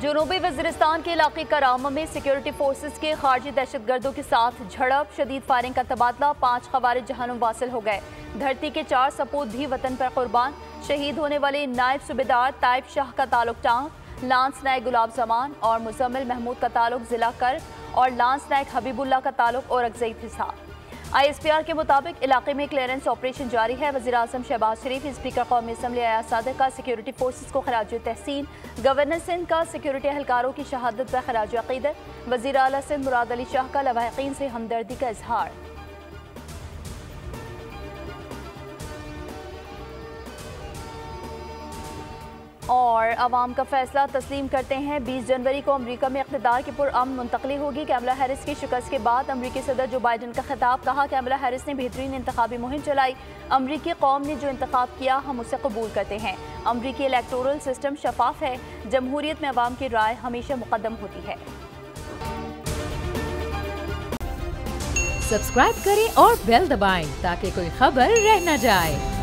जनूबी वज़ीरिस्तान के इलाके करामा में सिक्योरिटी फोर्सेस के खारजी दहशतगर्दों के साथ झड़प, शदीद फायरिंग का तबादला, 5 खवारिज जहन्नुम वासिल हो गए। धरती के 4 सपूत भी वतन पर कुर्बान। शहीद होने वाले नायब सूबेदार ताइब शाह का ताल्लुक टांग, लांस नायक गुलाब जमान और मुजम्मिल महमूद का ताल्लुक जिला कर्ब और लांस नायक हबीबुल्लाह का ताल्लुक औरंगज़ेब हिसार। ISPR के मुताबिक इलाके में क्लियरेंस ऑपरेशन जारी है। वज़ीर-ए-आज़म शहबाज शरीफ, स्पीकर कौमी असम्बली अयाज सादिक का सिक्योरिटी फोर्सेस को खराज तहसीन, गवर्नर सिंध का सिक्योरिटी एहलकारों की शहादत पर खराज अक़ीदत, वज़ीर आला सिंध मुराद अली शाह का लवाहिकीन से हमदर्दी का इजहार। और अवाम का फैसला तस्लीम करते हैं। 20 जनवरी को अमरीका में इक़्तिदार की पुरअमन मुंतकली होगी। कैमला हैरिस की शिकस्त के बाद अमरीकी सदर जो बाइडन का खिताब, कहा कैमला हैरिस ने बेहतरीन इंतखाबी मुहिम चलाई। अमरीकी कौम ने जो इंतखाब किया हम उसे कबूल करते हैं। अमरीकी इलेक्टोरल सिस्टम शफाफ है। जमहूरियत में अवाम की राय हमेशा मुकद्दम होती है। सब्सक्राइब करें और बेल दबाएं ताकि कोई खबर रह न जाए।